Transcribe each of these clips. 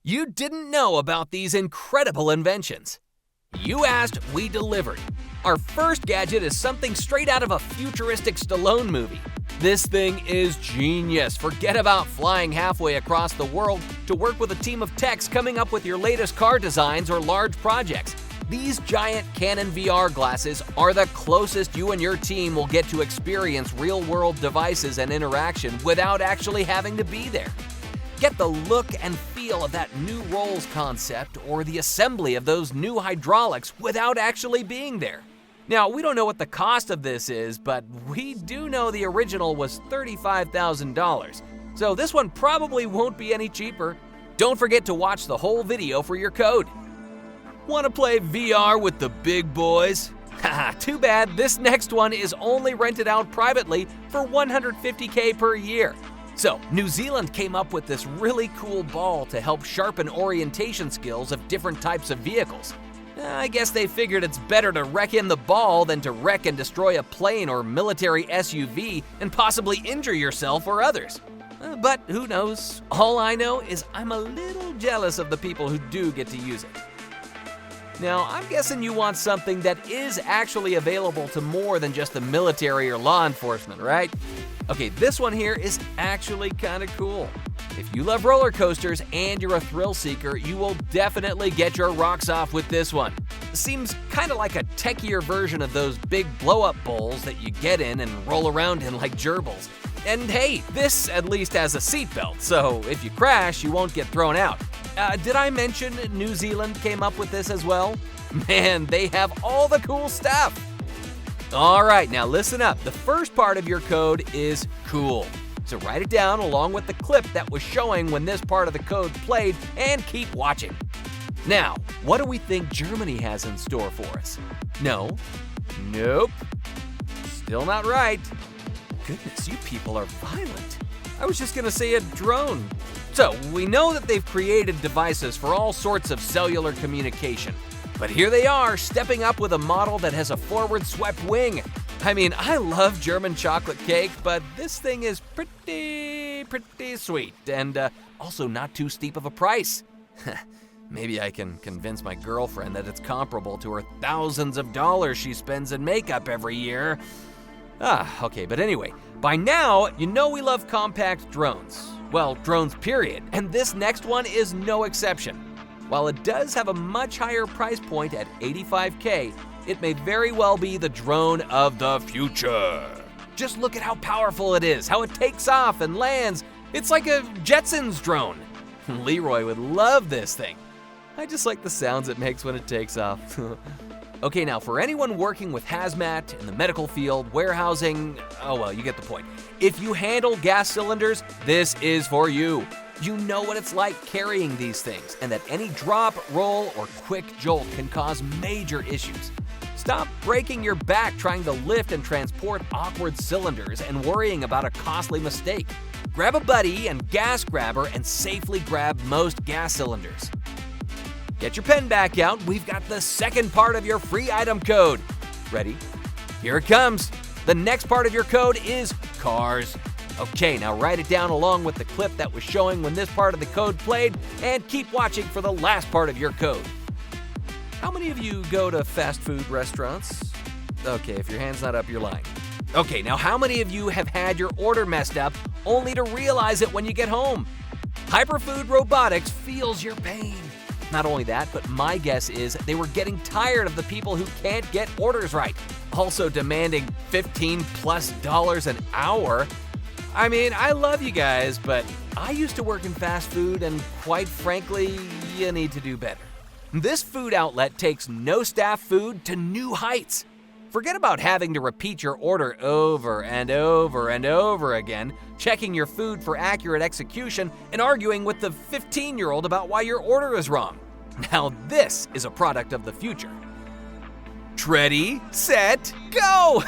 You didn't know about these incredible inventions. You asked, we delivered. Our first gadget is something straight out of a futuristic Stallone movie. This thing is genius. Forget about flying halfway across the world to work with a team of techs coming up with your latest car designs or large projects. These giant Canon VR glasses are the closest you and your team will get to experience real-world devices and interaction without actually having to be there. Get the look and feel of that new rolls concept or the assembly of those new hydraulics without actually being there. Now, we don't know what the cost of this is, but we do know the original was $35,000. So this one probably won't be any cheaper. Don't forget to watch the whole video for your code. Want to play VR with the big boys? Haha, too bad. This next one is only rented out privately for $150K per year. So, New Zealand came up with this really cool ball to help sharpen orientation skills of different types of vehicles. I guess they figured it's better to wreck in the ball than to wreck and destroy a plane or military SUV and possibly injure yourself or others. But who knows? All I know is I'm a little jealous of the people who do get to use it. Now, I'm guessing you want something that is actually available to more than just the military or law enforcement, right? Okay, this one here is actually kind of cool. If you love roller coasters and you're a thrill seeker, you will definitely get your rocks off with this one. Seems kind of like a techier version of those big blow-up bowls that you get in and roll around in like gerbils. And hey, this at least has a seatbelt, so if you crash, you won't get thrown out. Did I mention New Zealand came up with this as well? Man, they have all the cool stuff. All right, now listen up. The first part of your code is cool. So write it down along with the clip that was showing when this part of the code played and keep watching. Now, what do we think Germany has in store for us? No. Nope. Still not right. Goodness, you people are violent. I was just gonna say a drone. So, we know that they've created devices for all sorts of cellular communication. But here they are, stepping up with a model that has a forward-swept wing. I mean, I love German chocolate cake, but this thing is pretty sweet, and also not too steep of a price. Maybe I can convince my girlfriend that it's comparable to her thousands of dollars she spends in makeup every year. Okay, but anyway, by now, you know we love compact drones. Well, drones period, and this next one is no exception. While it does have a much higher price point at $85K, it may very well be the drone of the future. Just look at how powerful it is, how it takes off and lands. It's like a Jetsons drone. Leroy would love this thing. I just like the sounds it makes when it takes off. Okay, now for anyone working with hazmat, in the medical field, warehousing, oh well, you get the point. If you handle gas cylinders, this is for you. You know what it's like carrying these things, and that any drop, roll, or quick jolt can cause major issues. Stop breaking your back trying to lift and transport awkward cylinders and worrying about a costly mistake. Grab a buddy and gas grabber and safely grab most gas cylinders. Get your pen back out, we've got the second part of your free item code. Ready? Here it comes. The next part of your code is cars. Okay, now write it down along with the clip that was showing when this part of the code played, and keep watching for the last part of your code. How many of you go to fast food restaurants? Okay, if your hand's not up, you're lying. Okay, now how many of you have had your order messed up only to realize it when you get home? Hyperfood Robotics feels your pain. Not only that, but my guess is they were getting tired of the people who can't get orders right, also demanding $15+ an hour. I mean, I love you guys, but I used to work in fast food, and quite frankly, you need to do better. This food outlet takes no staff food to new heights. Forget about having to repeat your order over and over and over again, checking your food for accurate execution, and arguing with the 15-year-old about why your order is wrong. Now this is a product of the future. Ready, set, go!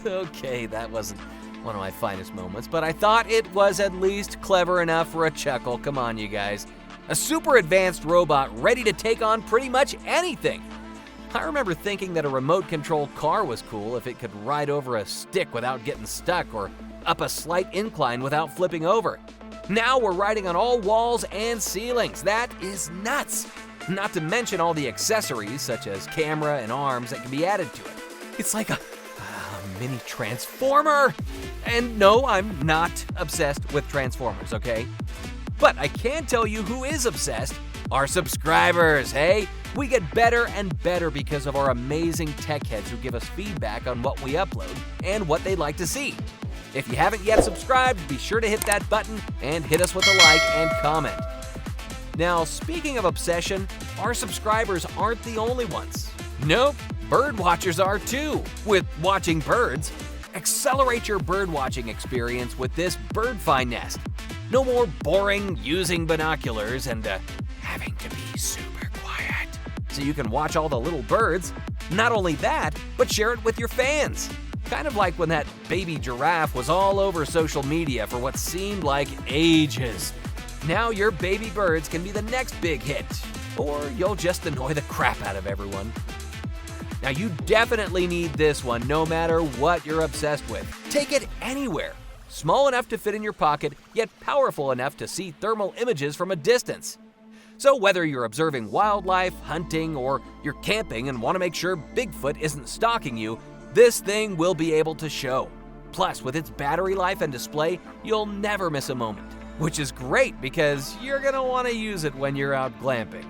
Okay, that wasn't one of my finest moments, but I thought it was at least clever enough for a chuckle. Come on, you guys. A super advanced robot ready to take on pretty much anything. I remember thinking that a remote-controlled car was cool if it could ride over a stick without getting stuck or up a slight incline without flipping over. Now we're writing on all walls and ceilings. That is nuts! Not to mention all the accessories, such as camera and arms, that can be added to it. It's like a mini Transformer! And no, I'm not obsessed with Transformers, okay? But I can tell you who is obsessed. Our subscribers, hey? We get better and better because of our amazing tech heads who give us feedback on what we upload and what they'd like to see. If you haven't yet subscribed, be sure to hit that button and hit us with a like and comment. Now, speaking of obsession, our subscribers aren't the only ones. Nope, bird watchers are too, with watching birds. Accelerate your bird watching experience with this bird find nest. No more boring using binoculars and having to be super quiet, so you can watch all the little birds. Not only that, but share it with your fans. Kind of like when that baby giraffe was all over social media for what seemed like ages. Now your baby birds can be the next big hit, or you'll just annoy the crap out of everyone. Now you definitely need this one no matter what you're obsessed with. Take it anywhere. Small enough to fit in your pocket, yet powerful enough to see thermal images from a distance. So whether you're observing wildlife, hunting, or you're camping and want to make sure Bigfoot isn't stalking you, this thing will be able to show. Plus, with its battery life and display, you'll never miss a moment. Which is great because you're gonna want to use it when you're out glamping.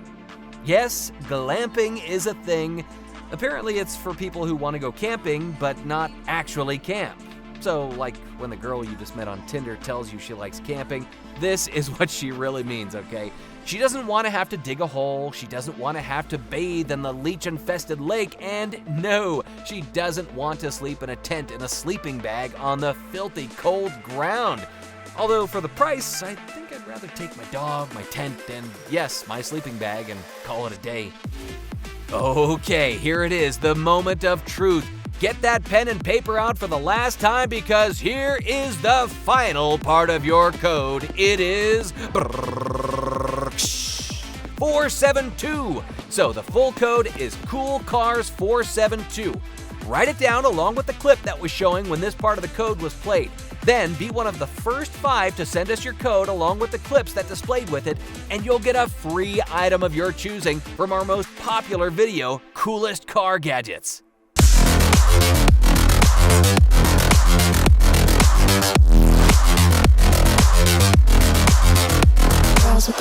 Yes, glamping is a thing. Apparently it's for people who want to go camping but not actually camp. So like when the girl you just met on Tinder tells you she likes camping, this is what she really means, okay? She doesn't want to have to dig a hole, she doesn't want to have to bathe in the leech-infested lake, and no, she doesn't want to sleep in a tent in a sleeping bag on the filthy cold ground. Although for the price, I think I'd rather take my dog, my tent, and yes, my sleeping bag and call it a day. Okay, here it is, the moment of truth. Get that pen and paper out for the last time because here is the final part of your code. It is 472. So the full code is CoolCars472. Write it down along with the clip that was showing when this part of the code was played. Then be one of the first 5 to send us your code along with the clips that displayed with it, and you'll get a free item of your choosing from our most popular video, Coolest Car Gadgets. Girls with